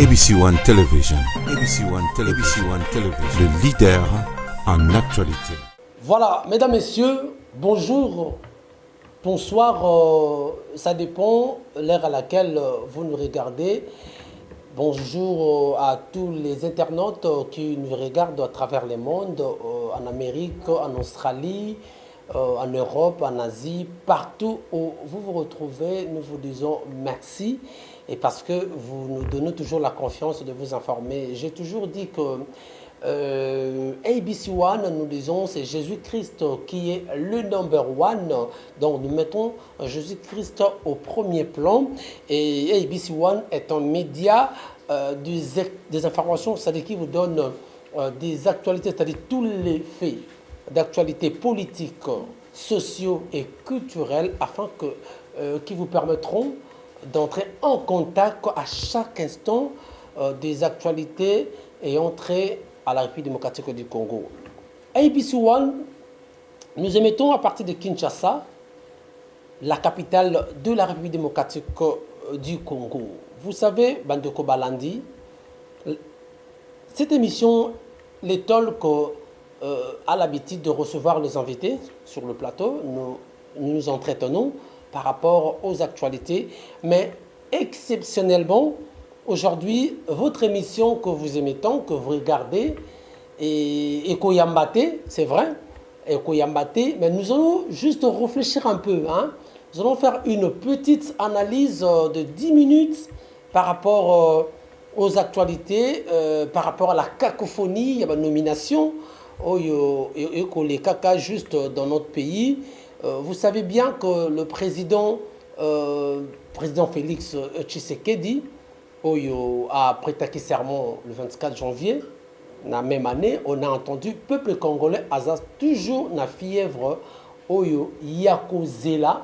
ABC One Television. ABC One Television. ABC One Television. Le leader en actualité. Voilà, mesdames, messieurs, bonjour, bonsoir, ça dépend l'heure à laquelle vous nous regardez. Bonjour à tous les internautes qui nous regardent à travers le monde, en Amérique, en Australie, en Europe, en Asie, partout où vous vous retrouvez, nous vous disons merci. Et parce que vous nous donnez toujours la confiance de vous informer. J'ai toujours dit que ABC One, nous disons, c'est Jésus-Christ qui est le number one. Donc nous mettons Jésus-Christ au premier plan. Et ABC One est un média des informations, c'est-à-dire qui vous donne des actualités, c'est-à-dire tous les faits d'actualité politique, sociaux et culturels afin qui vous permettront d'entrer en contact à chaque instant des actualités et entrer à la République démocratique du Congo. ABC One, nous émettons à partir de Kinshasa, la capitale de la République démocratique du Congo. Vous savez, Bandeko Balandi, cette émission, les Talk a l'habitude de recevoir les invités sur le plateau. Nous nous entretenons par rapport aux actualités, mais exceptionnellement, aujourd'hui, votre émission que vous émettez, que vous regardez, et Koyambate, c'est vrai, et Koyambate, mais nous allons juste réfléchir un peu. Nous allons faire une petite analyse de 10 minutes par rapport aux actualités, par rapport à la cacophonie, il y a une nomination, et les caca juste dans notre pays. Vous savez bien que le président Félix Tshisekedi a prêté serment le 24 janvier, la même année, on a entendu le peuple congolais a toujours la fièvre Yakozela,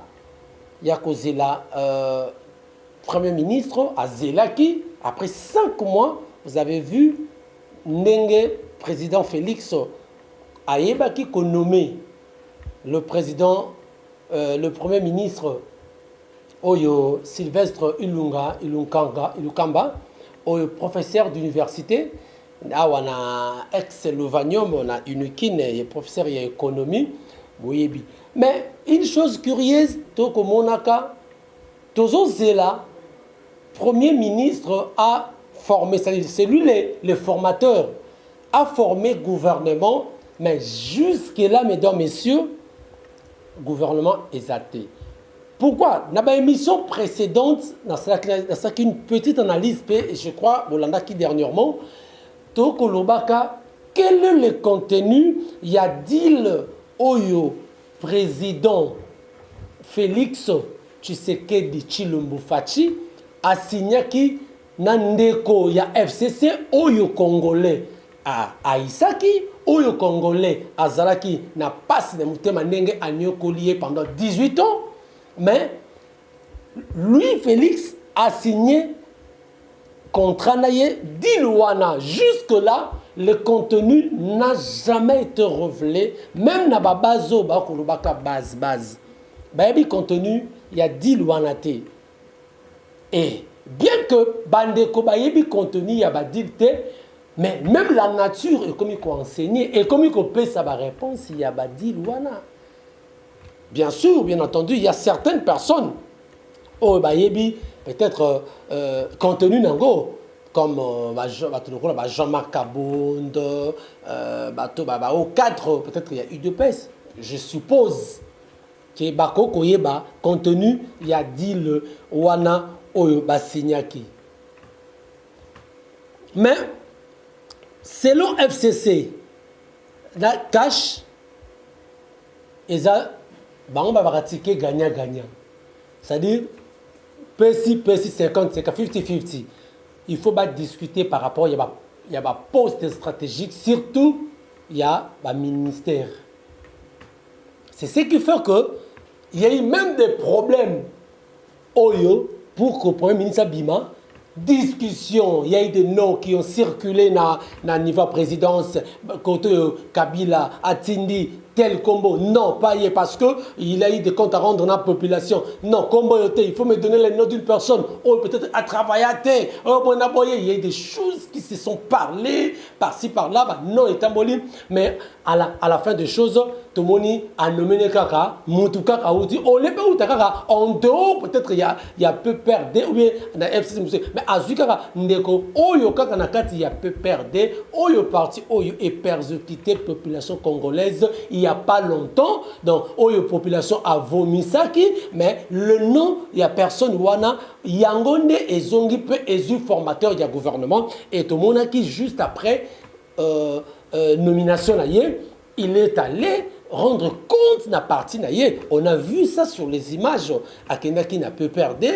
Premier ministre à Zelaki. Après 5 mois, vous avez vu Ndenge, président Félix Ayebaki, qu'on nommé le président, le premier ministre Oyo Sylvestre Ilukamba, Oyo professeur d'université, là on a ex-Lovanium, on a Unukine, il est professeur d'économie, mais une chose curieuse, Toko Monaka, Tozo Zela, premier ministre a formé, c'est lui le formateur, a formé gouvernement, mais jusque-là, mesdames, messieurs, gouvernement exalté. Pourquoi? Dans l'émission précédente, dans une petite analyse, et je crois, Bolanda qui dernièrement, Toko Lobaka, quel est le contenu? Il y a deal Oyo, président Félix Tshisekedi Tshilombo Fachi, a signé qui Nandeko, il y a FCC Oyo Congolais à Isaki, Oyo Congolais à Zalaki n'a pas de Moutema Nenge à Nyokolié pendant 18 ans, mais lui, Félix, a signé contrat naïe d'Ilouana. Jusque-là, le contenu n'a jamais été révélé, même na babazo bakolobaka base. Bayebi contenu, il y a d'Ilouana. Et bien que Bandeko bayebi contenu, il y a badilté, mais même la nature est comme il faut enseigner et comme il faut payer sa réponse, il y a badilwana. Bien sûr, bien entendu, il y a certaines personnes, oh bayebi peut-être contenu nango, comme Jean-Marc Kabonde, au cadre, peut-être il y a eu de pèse. Je suppose que Bako Koyeba, contenu, il y a dit le Wana Oyo Basinyaki. Mais, selon FCC, la cash, ils ont pratiqué gagnant-gagnant. C'est-à-dire, PSI 50, c'est 50-50. Il faut discuter par rapport, il y a un poste stratégique, surtout, il y a un ministère. C'est ce qui fait qu'il y a eu même des problèmes Oyo pour que le Premier ministre Abima, discussion, il y a eu des noms qui ont circulé dans le niveau présidence, côté Kabila, Atindi, tel combo. Non, pas hier, parce qu'il a eu des comptes à rendre dans la population. Non, combo, il faut me donner les noms d'une personne. Oh, peut-être à travailler à terre. Oh, bon, il y a des choses qui se sont parlées par-ci, par-là. Bah, non, et tamboli. Mais à la fin des choses, tout le monde a nommé les kaka, moutou kaka, ou dit, oh, les peu ou kaka, en dehors, peut-être il y a peu perdre, ou bien, dans FCC, mais à ce kaka, ndeko, oh, yo kaka, il y a peu perdre, oh, yo parti, oh, yo est persécuté, population congolaise, il n'y a pas longtemps, donc, oh, yo population a vomi ça qui, mais le nom, il n'y a personne, wana, yangonde, et zongi, peu, et formateur, il y a gouvernement, et tout le monde qui, juste après, nomination, il est allé rendre compte de la partie. On a vu ça sur les images. Akena qui n'a pas perdu,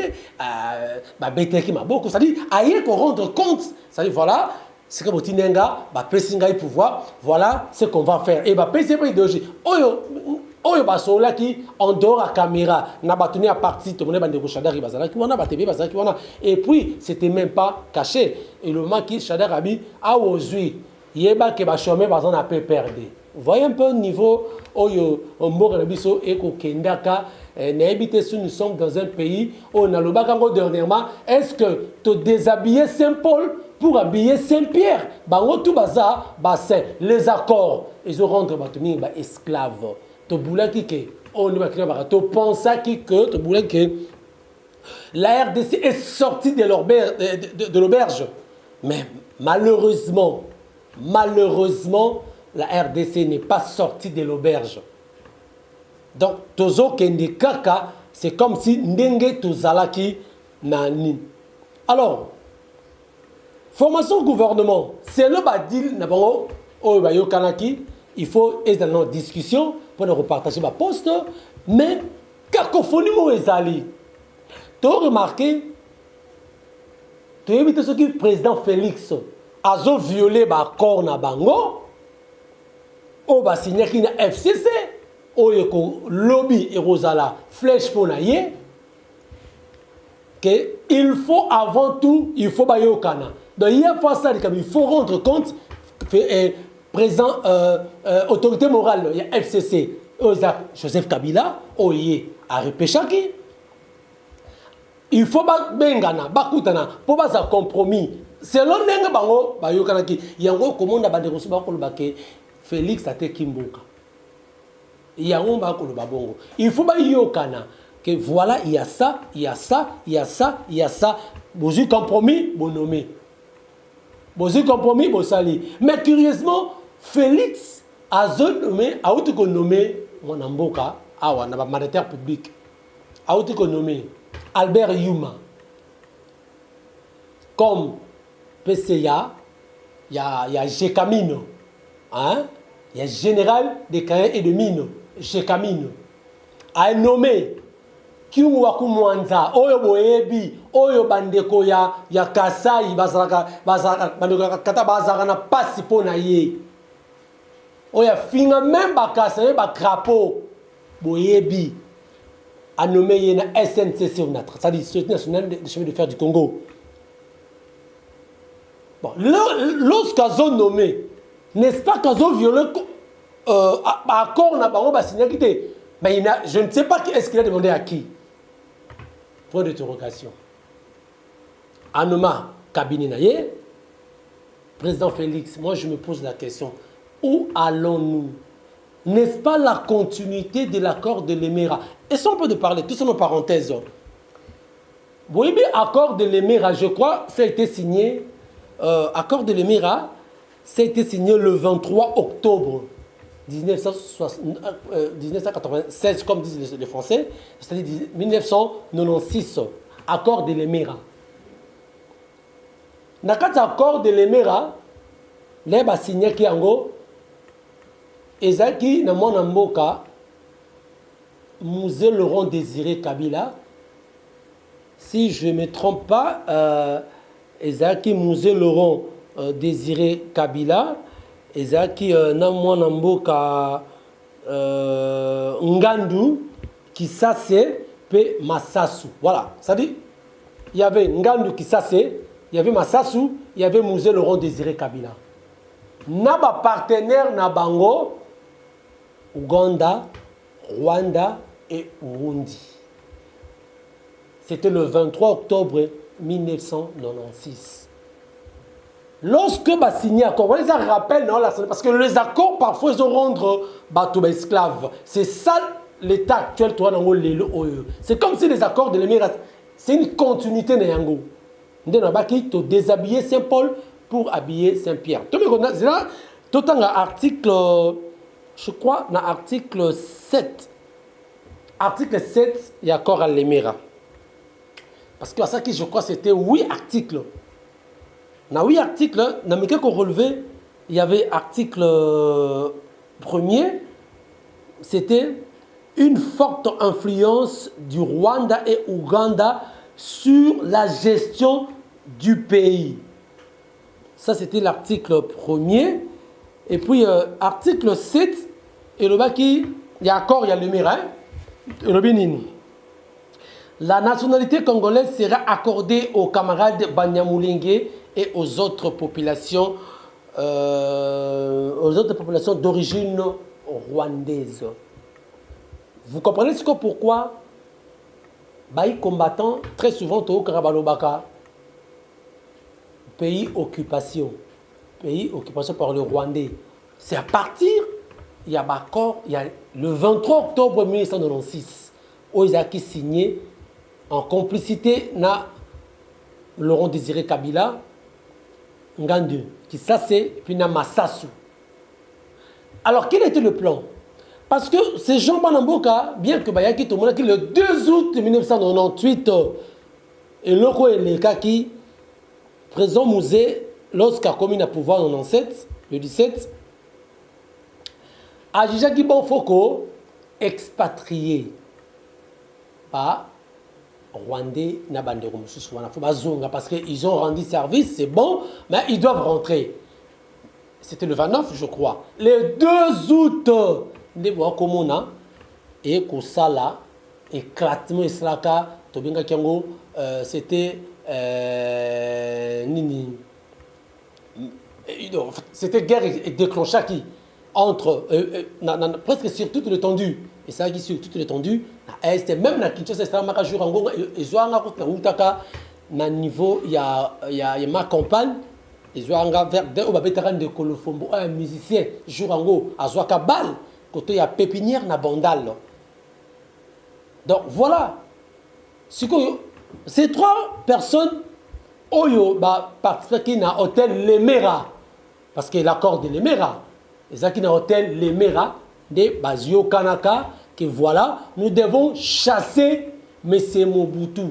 Beteki m'a beaucoup. Ça dit, aïe qu'on rendre compte. Ça dit, voilà, c'est que votre nenga, pressinga pouvoir, voilà ce qu'on va faire. Et PC pas idéologie. Oyo basola qui en dehors la caméra n'a pas tenu à partie tout le monde bande Shadar bazala qui wana batebe bazala qui wana et puis c'était même pas caché et le moment qui Shadar abi a ozui yeba ke ba chômer bazana peut perdre. Vous voyez un peu au niveau oyo omboka na biso et ko kendaka n'habite si nous sommes dans un pays où on a le bakango dernièrement est-ce que te déshabiller Saint-Paul pour habiller Saint-Pierre bango tout bazar bassin les accords ils ont rendu batumi ba esclaves to boulaki ke on ne va pas dire to pensa que to boulaki la RDC est sortie de l'auberge mais malheureusement la RDC n'est pas sortie de l'auberge. Donc, tozo kende kaka, c'est comme si ndenge tozalaki nani. Alors, formation gouvernement, c'est le badil nabango o bayo kanaki, il faut être dans une discussion pour ne repartager ma poste, mais cacophonie mo ezali. Tu as remarqué, tu as évité ce que le président Félix a violé l'accord na bango. On va signer qu'il y a FCC, on y a lobby et Rosala, flèche pour naïe, qu'il faut avant tout, il faut bailler au Cana. Donc il y a ça, il faut rendre compte, présent, autorité morale, il y a FCC, Joseph Kabila, on y a repêchaki. Il faut pas bengana, bakutana, pour pas un compromis. Selon nenga bango, bayo kanaki, yango comment na bande reçu bakolo baké. Félix a été Kimboka. Il y a un bongo. Il faut pas y que voilà, il y a ça, il y a ça, il y a ça, il y a ça. Vous compromis, vous nommez. Vous compromis, vous sali. Mais curieusement, Félix a nommé, a nommé mon amboka, a un mandataire public. A nommé Albert Yuma. Comme PCA, il y a Gécamino. Hein? Il y a général des carrières et de mines, Gécamino. A nommé Kiunwaku Mwanza, Oyo Boebi, Oyo Bandeko ya Kasai, Bandeko Kata Bazara na pasi po na ye. Oya finga même Bakasa, Bakrapo, Boebi. A nommé Yena SNCC, c'est-à-dire Société nationale des chemins de fer du Congo. Bon, lorsqu'ils ont nommé, n'est-ce pas qu'ils ont violé l'accord n'a pas signé quitté. Mais je ne sais pas est-ce qu'il a demandé à qui. Point d'interrogation. Anoma Kabini Naye, président Félix, moi je me pose la question, où allons-nous? N'est-ce pas la continuité de l'accord de l'Émera? Et si on peut de parler, tout ça en parenthèse. Vous voyez bien, accord de l'Émera, je crois, ça a été signé, accord de l'Émera, ça a été signé le 23 octobre 1996, comme disent les Français, c'est-à-dire 1996, accord de l'Émera. Dans l'accord de l'Émera, les a signé Kiango, Ezaki, dans mon amboka, Musée Laurent Désiré Kabila, si je ne me trompe pas, Ezaki Musée Laurent Désiré Kabila, Ezaki Namon Amboka Ngandu, Kisase, P. Massassou. Voilà, ça dit, il y avait Ngandu Kisase, il y avait Massassou, il y avait Musée Laurent Désiré Kabila. Naba partenaire Nabango, Ouganda, Rwanda et Burundi. C'était le 23 octobre 1996. Lorsque va signer l'accord, on les a rappelé, non, parce que les accords, parfois, ils ont rendre bateau esclaves. C'est ça l'état actuel. C'est comme si les accords de l'émirat, c'est une continuité de Yango. On a déshabillé Saint-Paul pour habiller Saint-Pierre. Tout dans l'article, je crois, dans l'article 7. Article 7, il y a accord à l'émirat. Parce que ça qui, je crois, c'était 8 articles. Dans 8 articles, dans lesquels on relevait, il y avait article premier, c'était une forte influence du Rwanda et Ouganda sur la gestion du pays. Ça, c'était l'article premier. Et puis, article 7, et le bas qui, il y a accord, il y a le Mira, et le Bénin. La nationalité congolaise sera accordée aux camarades Banyamulenge et aux autres populations d'origine rwandaise. Vous comprenez ce que pourquoi les combattants, très souvent, au Karabalobaka, pays occupation par le Rwandais. C'est à partir, il y a le 23 octobre 1996, où ils ont signé en complicité na Laurent Désiré Kabila, Ngandu, qui ça c'est, puis na Massassou. Alors quel était le plan? Parce que ces gens Banamboka, bien que Bayaki Tomonaki, le 2 août 1998, et Loko et les Kaki, président Mouzé, lorsqu'il a commis le pouvoir en 97, le 17, a Jijaki Bonfoko expatrié par Rwandais na bandeko mususu wana faut bazonga parce qu'ils ont rendu service, c'est bon, mais ils doivent rentrer. C'était le 29, je crois. Le 2 août, ndebo komona et kosala éclatement islaka tobinga kiango c'était nini c'était guerre déclenchée qui entre presque sur toute l'étendue. Et ça qui sur toute l'étendue, est même na Kinshasa c'est un jour en Gonga et zoanga na utaka na niveau il y a ma campagne et zoanga vers au babetaran de Kolofombo un musicien jour en go à zoaka bal côté il y a pépinière na bandal. Donc voilà. Ces 3 personnes oyo ba participer na hôtel Lemera parce que l'accord de Lemera et ça qui na hôtel Lemera de Bazio Kanaka, que voilà, nous devons chasser M. Mobutu,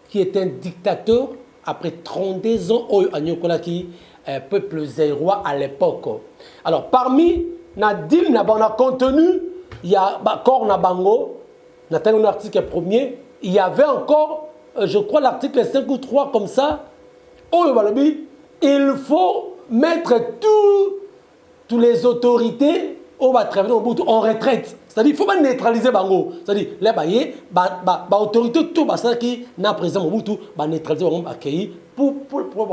qui est un dictateur après 32 ans au Anyokolaki, peuple zérois à l'époque. Alors, parmi Nadim, on a contenu, il y a Kor Nabango, on a un article premier, il y avait encore, je crois, l'article 5 ou 3 comme ça, il faut mettre toutes les autorités on va travailler en retraite. C'est-à-dire qu'il faut pas neutraliser Bango. C'est-à-dire, là, l'autorité, tout ça qui n'a présent Mobutu, neutraliser Bango, accueillir pour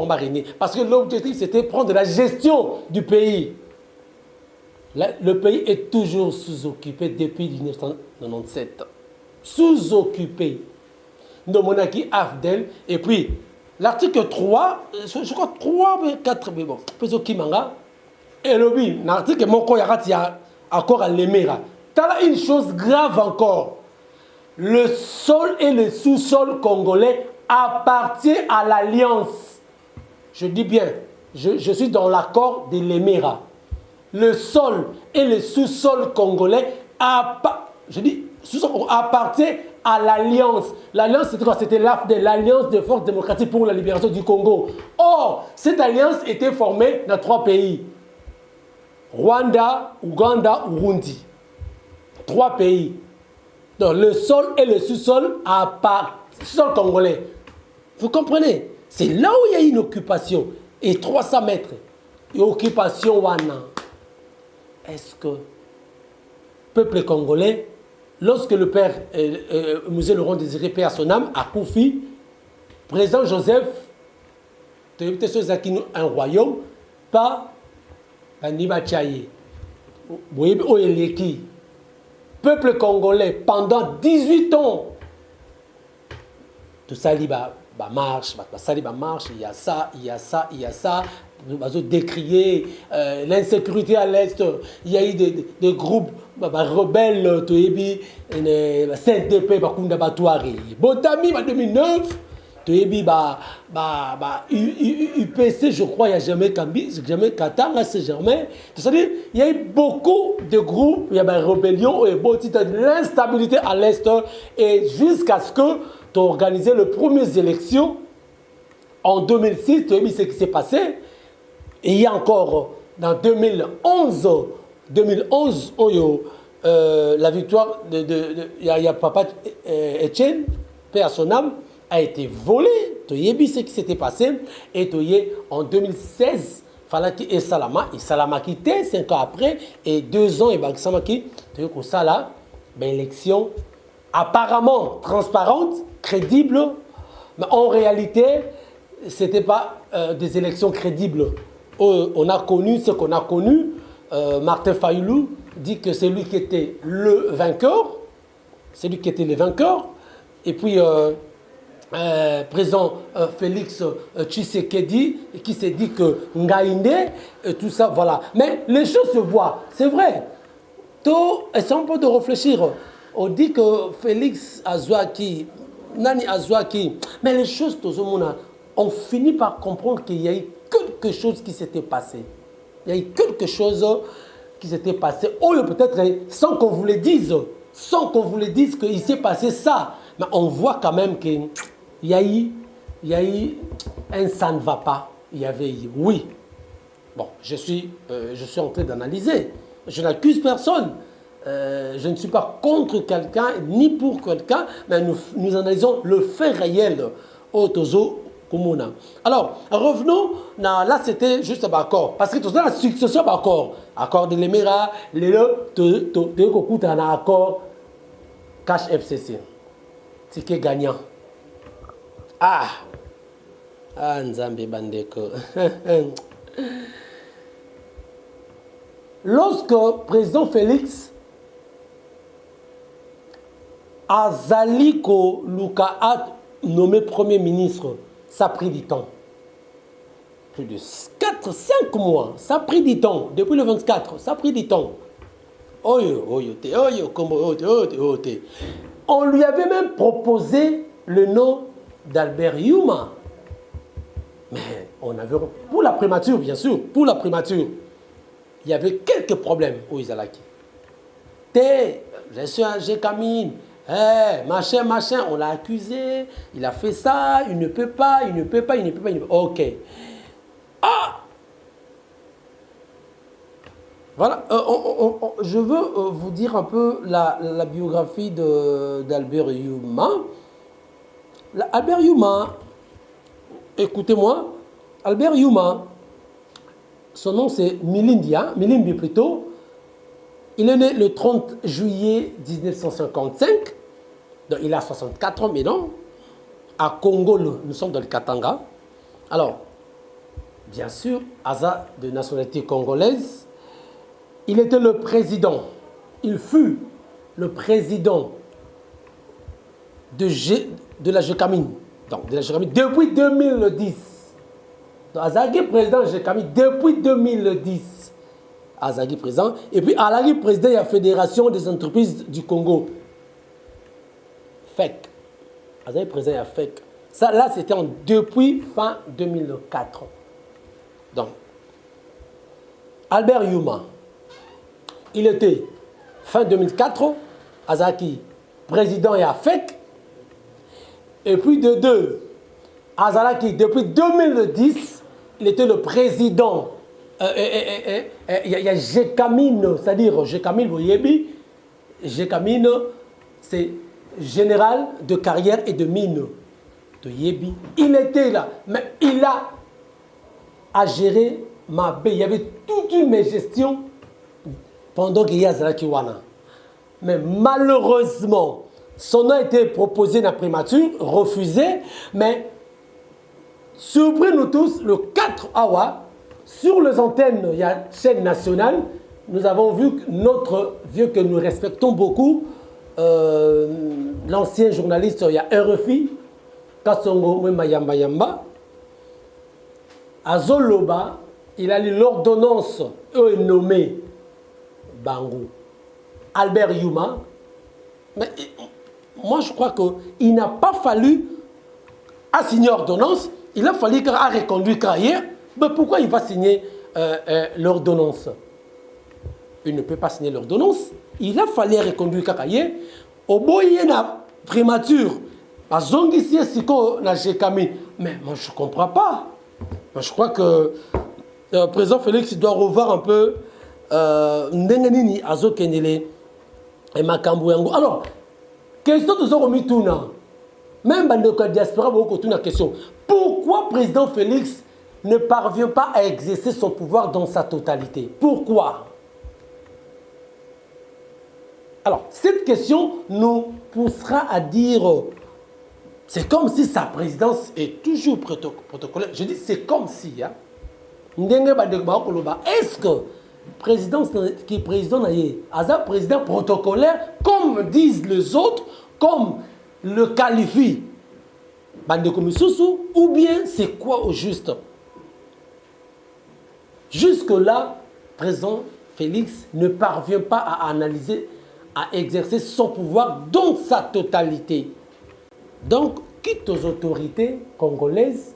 régner. Parce que l'objectif, c'était prendre la gestion du pays. Le pays est toujours sous-occupé depuis 1997. Sous-occupé. De monarchie Afdel. Et puis, l'article 3, je crois 3, 4, mais bon, plus Kimanga. Et l'article Moko Yarati a encore à l'Emera. T'as une chose grave encore. Le sol et le sous-sol congolais appartiennent à l'Alliance. Je dis bien, je suis dans l'accord de l'Emera. Le sol et le sous-sol congolais appartiennent à l'Alliance. L'Alliance, c'était quoi? C'était l'Alliance des forces démocratiques pour la libération du Congo. Or, cette alliance était formée dans 3 pays. Rwanda, Ouganda, Burundi. 3 pays. Donc le sol et le sous-sol sol congolais. Vous comprenez? C'est là où il y a une occupation. Et 300 mètres. Et occupation wana. Est-ce que peuple congolais, lorsque le père, Musée Laurent Désiré Paix à son âme, à Koufi, président Joseph, un royaume, pas Baniba Tchaye, Oyeleki, peuple congolais pendant 18 ans. Tout ça, il marche, il y a ça, il y a ça, il y a ça. Nous avons décrié l'insécurité à l'Est. Il y a eu des groupes rebelles, CNDP, Bakunda Batouari. Botami, en 2009, UPC, je crois, il n'y a jamais Qatar, là, c'est jamais. C'est-à-dire, il y a eu beaucoup de groupes, il y a des rébellions, et l'instabilité à l'Est, et jusqu'à ce que tu as organisé les premières élections en 2006, tu as vu ce qui s'est passé. Et il y a encore, dans 2011, la victoire de Papa Etienne, paix à son âme, a été volée. Tu as vu ce qui s'était passé. Et tu as en 2016, Falaki et Salama quitté 5 ans après, et 2 ans, et Baksamaki, tu as vu que ça là, élection apparemment transparente, crédible, mais en réalité, ce n'était pas des élections crédibles. On a connu ce qu'on a connu. Martin Fayulu dit que c'est lui qui était le vainqueur. C'est lui qui était le vainqueur. Et puis, président Félix Tshisekedi, qui s'est dit que Ngaïndé, tout ça, voilà. Mais les choses se voient, c'est vrai. Essayons un peu de réfléchir. On dit que Félix Azouaki, Nani Azouaki, mais les choses, tout le monde, on finit par comprendre qu'il y a eu quelque chose qui s'était passé. Il y a eu quelque chose qui s'était passé. Ou peut-être sans qu'on vous le dise, qu'il s'est passé ça. Mais on voit quand même qu'il y a eu un ça ne va pas. Il y avait eu, oui. Bon, je suis en train d'analyser. Je n'accuse personne. Je ne suis pas contre quelqu'un, ni pour quelqu'un, mais nous analysons le fait réel au Tozo Kumuna. Alors, revenons, là c'était juste un accord, parce que tout ça, la succession d'accord. Accord de l'Émirat, un accord cash FCC. Ticket gagnant. Nzambe Bandeko. Lorsque le président Félix Azaliko Luka a nommé Premier ministre, ça a pris du temps. Plus de 4-5 mois, ça a pris du temps. Depuis le 24, ça a pris du temps. On lui avait même proposé le nom d'Albert Yuma. Mais on avait, pour la primature, bien sûr, il y avait quelques problèmes au Izalaki. Je suis un Gécamine. Machin, on l'a accusé, il a fait ça, il ne peut pas. Ok. Voilà, je veux vous dire un peu la biographie d'Albert Yuma. Albert Yuma, écoutez-moi, Albert Yuma, son nom c'est Milimbi plutôt. Il est né le 30 juillet 1955, donc il a 64 ans maintenant, à Congo, nous sommes dans le Katanga. Alors, bien sûr, Aza de nationalité congolaise, il était le président, il fut le président de la Gécamine, donc de la Gécamine depuis 2010. Donc, Azagi président de la Gécamine depuis 2010. Azagi président. Et puis Alagi président de la Fédération des entreprises du Congo. FEC. Azagi président de la FEC. Ça là c'était depuis fin 2004. Donc, Albert Yuma, il était fin 2004, Azaki président de la FEC. Et puis de deux, Azalaki depuis 2010, il était le président. Il y a Gécamine, c'est-à-dire Gécamine, vous voyez, Gécamine, c'est général de carrière et de mine de Yébi. Il était là, mais il a géré Mabé. Il y avait toute une gestion pendant qu'il y a Zalakiwana. Mais malheureusement, son nom a été proposé dans la primature, refusé, mais surpris nous tous, le 4 août, sur les antennes, il y a une chaîne nationale, nous avons vu notre vieux que nous respectons beaucoup, l'ancien journaliste, il y a RFI, Kassongo Mayamba Yamba, à Zoloba, il a lu l'ordonnance nommée Bango, Albert Yuma. Mais moi, je crois qu'il n'a pas fallu à signer l'ordonnance, il a fallu qu'il a reconduit carrière. Mais pourquoi il va signer l'ordonnance? Il ne peut pas signer l'ordonnance. Il a fallu reconduire carrière. Au bout, il y a une primature. À Zongisie, Siko, na Jekami. Mais moi, je ne comprends pas. Moi, je crois que le président Félix doit revoir un peu Ndengenini, Azo Kendele et Makambu Yango. Alors, question de Zoromi Touna. Même dans le diaspora, beaucoup de question. Pourquoi le président Félix ne parvient pas à exercer son pouvoir dans sa totalité? Pourquoi? Alors, cette question nous poussera à dire, c'est comme si sa présidence est toujours protocolaire. Je dis c'est comme si. Hein? Est-ce que présidence qui est président un président protocolaire, comme disent les autres, comme le qualifie ou bien c'est quoi au juste? Jusque-là, président Félix ne parvient pas à analyser, à exercer son pouvoir dans sa totalité. Donc, quitte aux autorités congolaises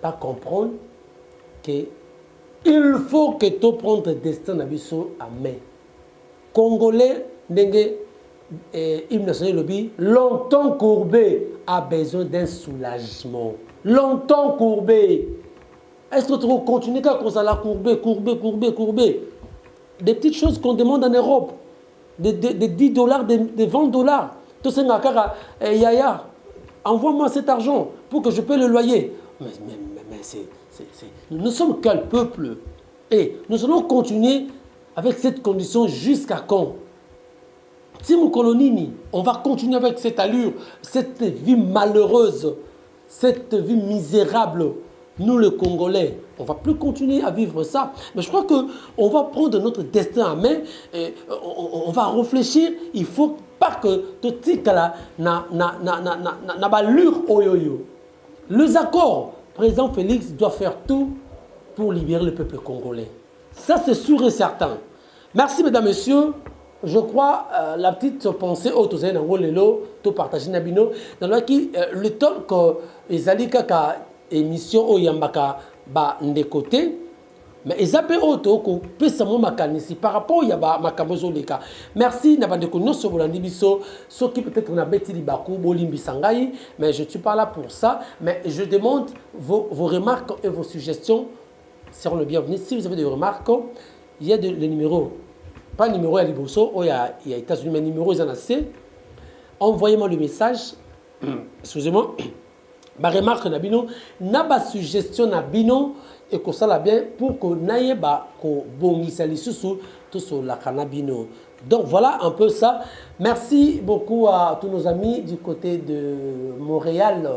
à comprendre qu'il faut que tu prennes le destin à main. Congolais, longtemps courbé a besoin d'un soulagement. Longtemps courbé. Est-ce que tu vas continuer comme ça, la courber? Des petites choses qu'on demande en Europe. Des $10, des $20. Tout ça, Yaya, envoie-moi cet argent pour que je paie le loyer. Mais nous ne sommes quel peuple? Et nous allons continuer avec cette condition jusqu'à quand? Tim Kolonini, on va continuer avec cette allure, cette vie malheureuse, cette vie misérable. Nous, les Congolais, on ne va plus continuer à vivre ça. Mais je crois qu'on va prendre notre destin en main, et on va réfléchir. Il ne faut pas que tout tika na balure oyoyo. Les accords, président Félix doit faire tout pour libérer le peuple congolais. Ça, c'est sûr et certain. Merci, mesdames, messieurs. Je crois la petite pensée au Tozaï Nangolelo, tout partagé Nabino, dans le temps que les Alikaka émission au Yambaka ba ndekote, mais ils appellent auto ko pesa mo makanisi par rapport yaba makabozo leka. Merci nabandeko nyonso bolandi biso, ceux qui peut-être na beti libaku bolimbi sangai, mais je ne suis pas là pour ça, mais je demande vos remarques et vos suggestions seront le bienvenu. Si vous avez des remarques, il y a les numéros, pas le numéro à Liboso, il y a États-Unis, mais numéro ils en assez. Envoyez-moi le message, excusez-moi. Ma remarque nabino, na ba suggestion nabino et que ça la bien pour que naie ba ko bongisa lisusu tout sur la canabino. Donc voilà un peu ça. Merci beaucoup à tous nos amis du côté de Montréal.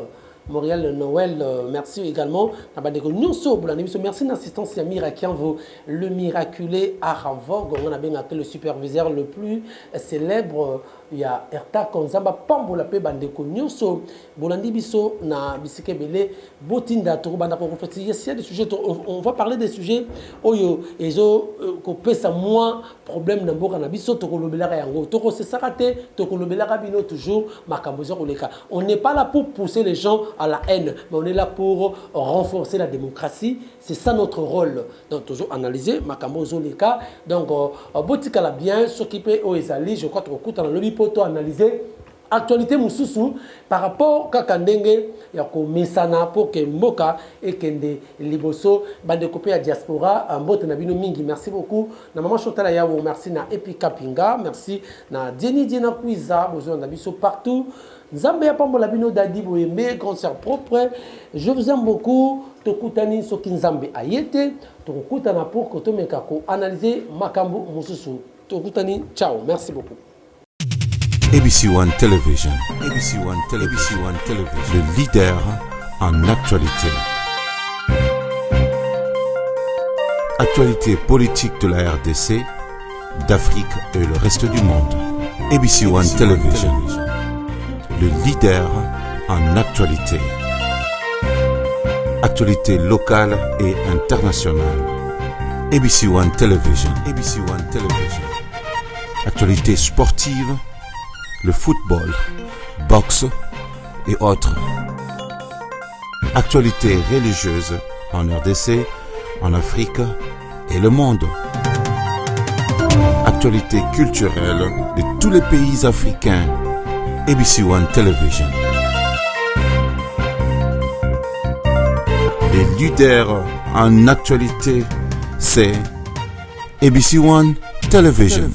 Noël, merci également. Merci d'assistance à Mirakianvo, le miraculé Aravog. On a bien appelé le superviseur le plus célèbre. Il y a Erta Konzamba Pambola Pe Bandeko Nyonso, Bolandi Biso, na Bisike Bele, Botinda Toro Bandako Confetti. Il y a des sujets, on va parler des sujets. Oyo, Ezo, Kopesa moins problème n'importe na Biso, Toko Lobelara Yango, Toko Sesarate, Toko Lobelara Bino, toujours, Makambozo Oleka. On n'est pas là pour pousser les gens à la haine, mais on est là pour renforcer la démocratie. C'est ça notre rôle. Donc, toujours analyser Makambozo Oleka. Donc, Botika la bien, s'occuper aux Ezali, je crois que tu as le poto analyser actualité mususu par rapport à ndenge ya ko mesana pour que mboka et kende liboso bande kopé à diaspora mbote na bino mingi. Merci beaucoup na maman Chotala Yawo, merci na Epika Pinga, merci na Dieni Diena Kwiza besoin na biso partout. Nzambe ya pambola bino dadi boyembe concert propre. Je vous aime beaucoup. Tokutani soki nzambe ayete tokutana pour que tomeka ko analyser makambo mususu. Tokutani, ciao, merci beaucoup. ABC One Television. ABC One Television. Le leader en actualité. L'actualité politique de la RDC, d'Afrique et le reste du monde. ABC One Television, le leader en actualité. Actualité locale et internationale. ABC One Television, ABC One Television. Actualité sportive, le football, boxe et autres. Actualité religieuse en RDC, en Afrique et le monde. Actualité culturelle de tous les pays africains. ABC One Television. Les leaders en actualité, c'est ABC One Television.